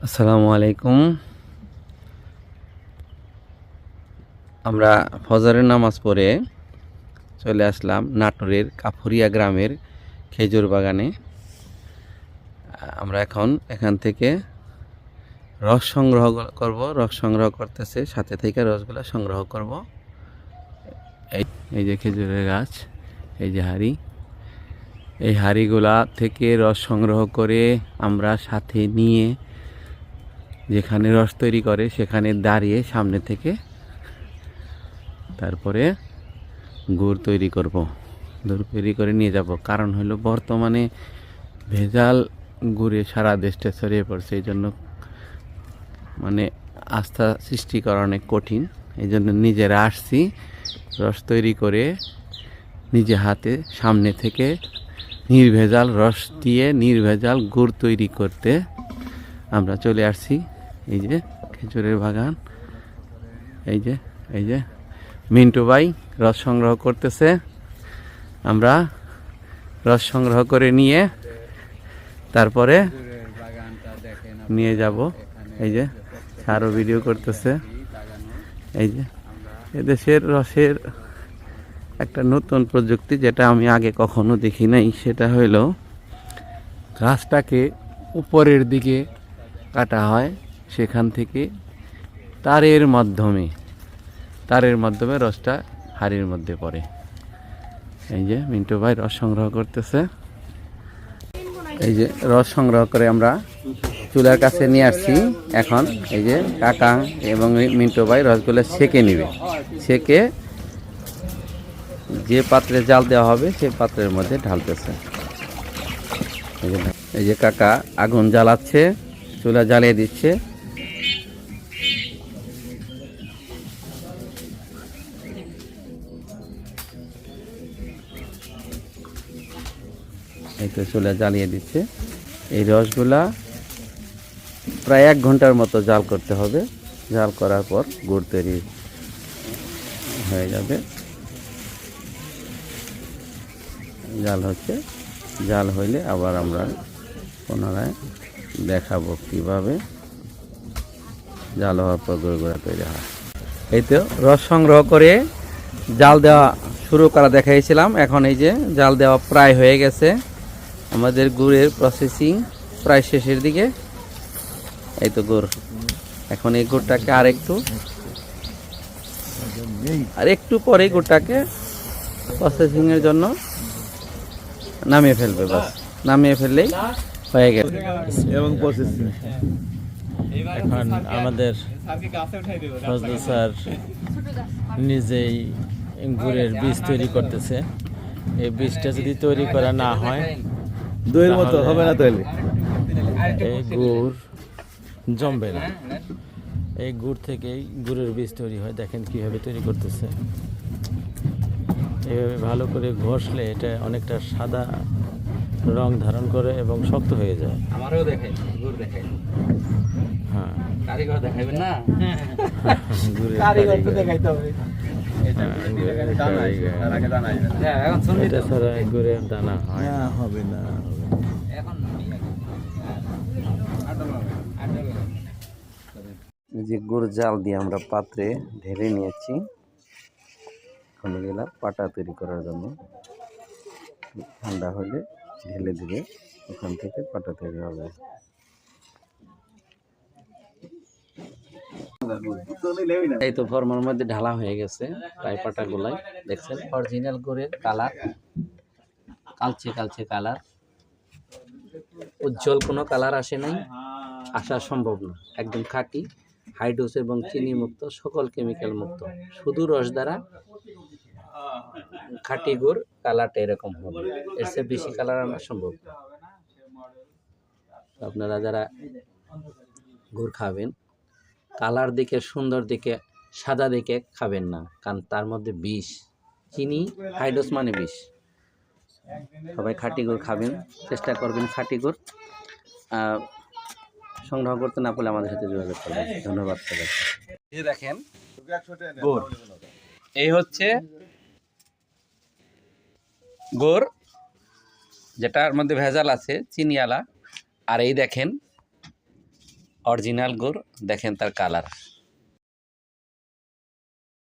আসসালামু আলাইকুম। আমরা ফজরের নামাজ পড়ে চলে আসলাম নাটোরের কাফুরিয়া গ্রামের খেজুর বাগানে। আমরা এখন এখান থেকে রস সংগ্রহ করব। রস সংগ্রহ করতেছে, সাথে থেকে রসগুলা সংগ্রহ করব। এই এই যে খেজুরের গাছ, এই যে হাঁড়ি, এই হাঁড়িগুলা থেকে রস সংগ্রহ করে আমরা সাথে নিয়ে যেখানে রস তৈরি করে সেখানে দাঁড়িয়ে সামনে থেকে তারপরে গুড় তৈরি করব। গুড় তৈরি করে নিয়ে যাব। কারণ হলো বর্তমানে ভেজাল গুড়ে সারা দেশটা ছড়িয়ে পড়ছে। এই জন্য মানে আস্থা সৃষ্টি করা অনেক কঠিন। এই জন্য নিজেরা আসছি রস তৈরি করে নিজে হাতে সামনে থেকে নির্ভেজাল রস দিয়ে নির্ভেজাল গুড় তৈরি করতে আমরা চলে আসছি। এই যে খেজুরের বাগান, এই যে মিন্টু ভাই রস সংগ্রহ করতেছে। আমরা রস সংগ্রহ করে নিয়ে তারপরে নিয়ে যাব। এই যে আরও ভিডিও করতেছে। এই যে এদেশের রসের একটা নতুন প্রযুক্তি, যেটা আমি আগে কখনো দেখি নাই। সেটা হইল গাছটাকে উপরের দিকে কাটা হয়, সেখান থেকে তারের মাধ্যমে রসটা হাঁড়ির মধ্যে পড়ে। এই যে মিন্টু ভাই রস সংগ্রহ করতেছে। এই যে রস সংগ্রহ করে আমরা চুলার কাছে নিয়ে আসছি। এখন এই যে কাকা এবং মিন্টু ভাই রসগুলো সেকে নিবে। সেকে যে পাত্রে জাল দেওয়া হবে সেই পাত্রের মধ্যে ঢালতেছে। এই যে কাকা আগুন জ্বালাচ্ছে, চুলা জ্বালিয়ে দিচ্ছে। এই তো চুলা জ্বালিয়ে দিচ্ছে। এই রসগুলা প্রায় 1 ঘন্টার মতো জাল করতে হবে। জাল করার পর গুড় তৈরি হয়ে যাবে। জাল হইলে আবার আমরা পুনরায় দেখাবো কিভাবে জাল হওয়ার পর গুড় তৈরি হয়। এই তো রস সংগ্রহ করে জাল দেওয়া শুরু করা দেখাইছিলাম। এখন এই যে জাল দেওয়া প্রায় হয়ে গেছে। আমাদের গুড়ের প্রসেসিং প্রায় শেষের দিকে। এই তো গুড়। এখন এই গুড়টাকে আরেকটু পরে গুড়টাকে প্রসেসিং এর জন্য নামিয়ে ফেলবে। বাস নামিয়ে ফেললেই হয়ে গেছে। এবং প্রসেসিং এখন আমাদের ফজলু স্যার নিজেই গুড়ের বীজ তৈরি করতেছে। এই বীজটা যদি তৈরি করা না হয় দইয়ের মতো হবে না তৈরি। এই গুড় জমবে না। এই গুড় থেকেই গুড়ের বীজ তৈরি হয়। দেখেন কিভাবে তৈরি করতেছে। এভাবে ভালো করে ঘষলে এটা অনেকটা সাদা রং ধারণ করে এবং শক্ত হয়ে যায়। আমারও দেখাই গুড় দেখাই। হ্যাঁ, কারিগর দেখাইবেন না? গুড়ের কারিগর তো কারিগর। দেখাইতে হবে। এটা এটা ছাড়া গুড়ের দানা হয় না, হবে না। এই যে গুড় জাল দিয়ে আমরা পাত্রে ঢেলে নিয়েছি। এখন গেলাম পাটা তৈরি করার জন্য। ঠান্ডা হলে ঢেলে দিলে ওখান থেকে পাটা তৈরি হবে। এই তো ফর্মার মধ্যে ঢালা হয়ে গেছে প্রায় পাটা গুলাই। দেখছেন অরিজিনাল গুড়ের কালার, কালচে কালার। উজ্জ্বল কোনো কালার আসে নাই, আসা সম্ভব না। একদম খাঁটি, হাইড্রোস এবং চিনি মুক্ত, সকল কেমিক্যাল মুক্ত। শুধু রস দ্বারা খাঁটি গুড় কালারটা এরকম হবে। এর চেয়ে বেশি কালার আনা সম্ভব না। আপনারা যারা গুড় খাবেন, কালার দিকে, সুন্দর দিকে, সাদা দিকে খাবেন না, কারণ তার মধ্যে বিষ। চিনি, হাইড্রোস মানে বিষ। সবাই খাঁটি গুড় খাবেন, চেষ্টা করবেন খাঁটি গুড়। সংগ্রহ করতে না পারলে আমাদের সাথে যোগাযোগ করবেন। ধন্যবাদ সবাইকে। এই দেখেন গুড়, এই হচ্ছে গুড় যেটার মধ্যে ভেজাল আছে চিনিওয়ালা। আর এই দেখেন অরিজিনাল গুড়, দেখেন তার কালার।